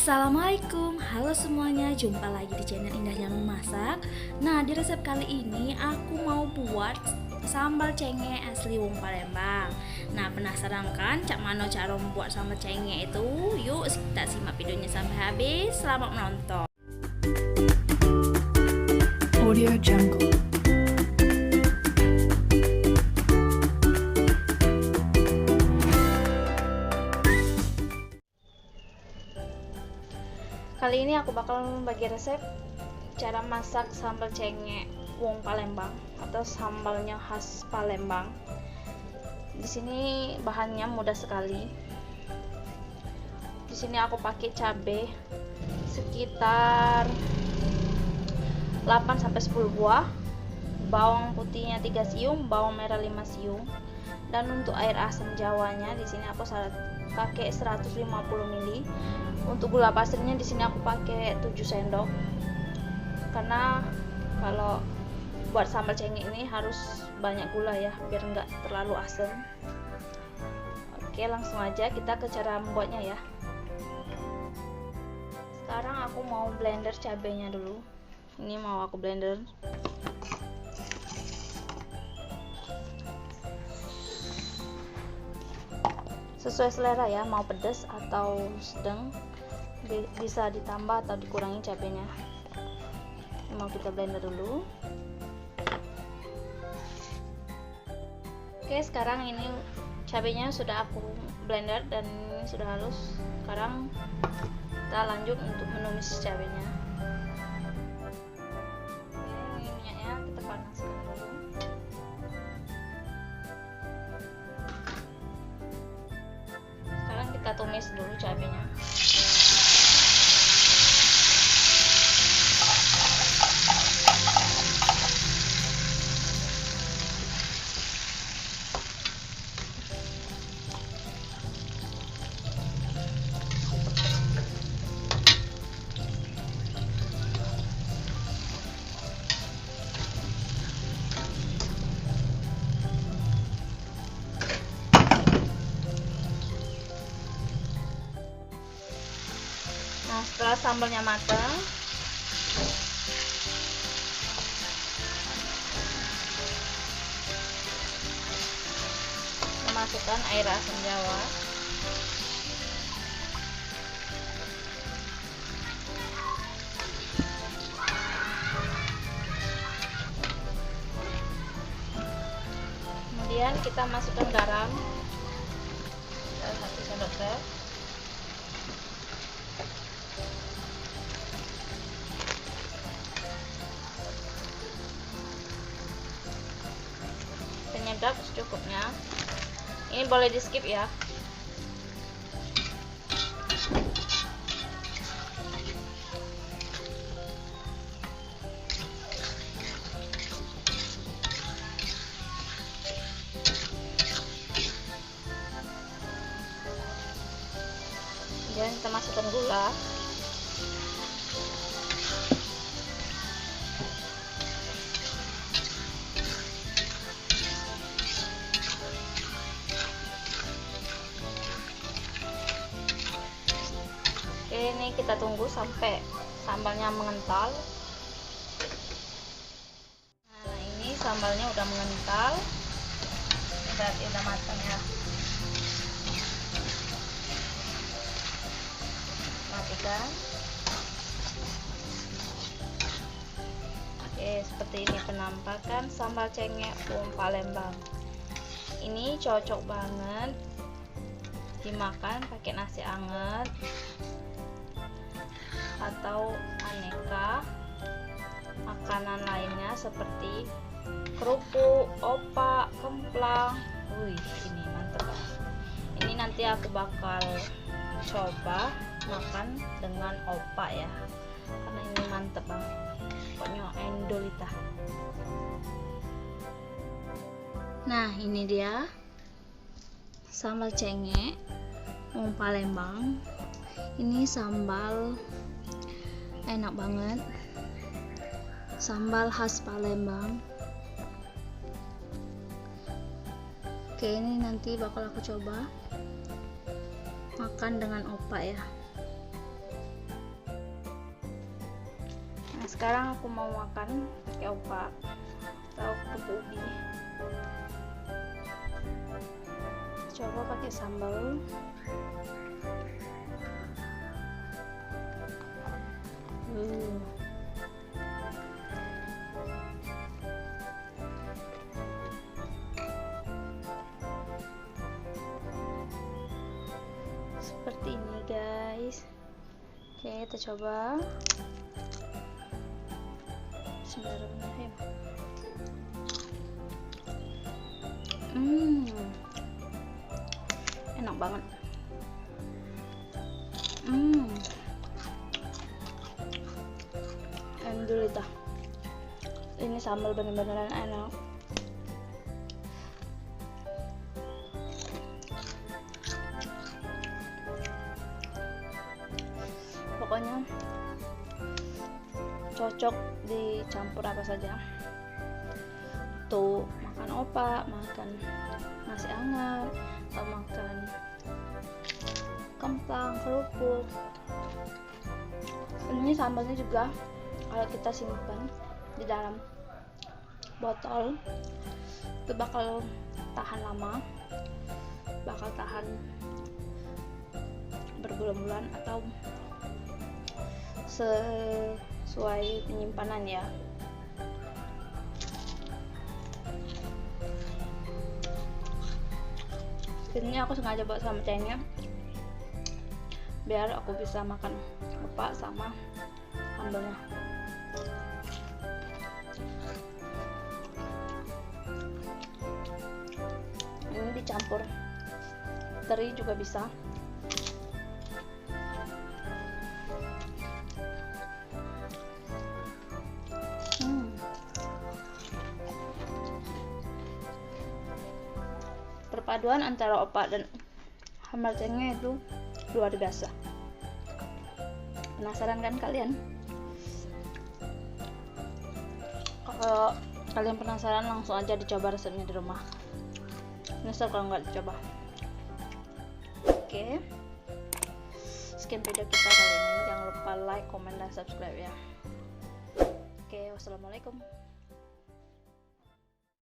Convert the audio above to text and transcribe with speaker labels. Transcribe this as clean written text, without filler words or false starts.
Speaker 1: Assalamualaikum, halo semuanya, jumpa lagi di channel Indahnya Memasak. Nah, di resep kali ini aku mau buat sambal cenge asli wong Palembang. Nah, penasaran kan cak mano cara membuat sambal cenge itu? Yuk kita simak videonya sampai habis. Selamat menonton.
Speaker 2: Audio Jungle.
Speaker 1: Kali ini aku bakal membagi resep cara masak sambal cenge wong Palembang atau sambalnya khas Palembang. Di sini bahannya mudah sekali. Di sini aku pakai cabai sekitar 8 sampai 10 buah, bawang putihnya 3 siung, bawang merah 5 siung. Dan untuk air asam jawanya di sini aku pakai 150 ml. Untuk gula pasirnya di sini aku pakai 7 sendok. Karena kalau buat sambal cenge ini harus banyak gula ya, biar enggak terlalu asam. Oke, langsung aja kita ke cara membuatnya ya. Sekarang aku mau blender cabenya dulu. Ini mau aku blender. Sesuai selera ya, mau pedas atau sedang, bisa ditambah atau dikurangi cabenya. Mau kita blender dulu. Oke, sekarang ini cabenya sudah aku blender dan ini sudah halus. Sekarang kita lanjut untuk menumis cabenya. Ini minyaknya kita panaskan dulu. Sekarang kita tumis dulu cabenya. Nah, setelah sambalnya matang, masukkan air asam jawa. Kemudian kita masukkan garam, 1 sendok teh. Penyedap secukupnya. Ini boleh di skip ya. Kemudian kita masukkan gula. Ini kita tunggu sampai sambalnya mengental. Nah, ini sambalnya udah mengental, berarti udah matang ya. Matikan. Oke, seperti ini penampakan sambal cenge wong Palembang. Ini cocok banget dimakan pakai nasi anget atau aneka makanan lainnya seperti kerupuk, opak, kemplang. Wih, ini mantep banget. Ini nanti aku bakal coba makan dengan opak ya, karena ini mantep banget. Pokoknya endolita. Nah, ini dia sambal cenge wong Palembang. Ini sambal enak banget, sambal khas Palembang. Oke, ini nanti bakal aku coba makan dengan opak ya. sekarang aku mau makan pakai opak atau kerupuk ubi. Coba pakai sambal. Seperti ini guys. Oke, kita coba. Bismillahirrahmanirrahim. Enak banget. Alhamdulillah. Ini sambal bener-beneran enak. Pokoknya cocok dicampur apa saja. Tuh, makan opak, makan nasi hangat, atau makan kemplang, kerupuk. Ini sambalnya juga kalau kita simpan di dalam botol itu bakal tahan lama, bakal tahan berbulan-bulan atau sesuai penyimpanan ya. Ini aku sengaja buat sama cengnya biar aku bisa makan opak sama sambalnya. Ini dicampur teri juga bisa. Perpaduan antara opak dan sambal cengnya itu luar biasa. Penasaran kan kalian? Kalau kalian penasaran, langsung aja dicoba resepnya di rumah. Nyesel kalau nggak dicoba. Oke, sekian video kita kali ini. Jangan lupa like, comment, dan subscribe ya. Oke, wassalamualaikum.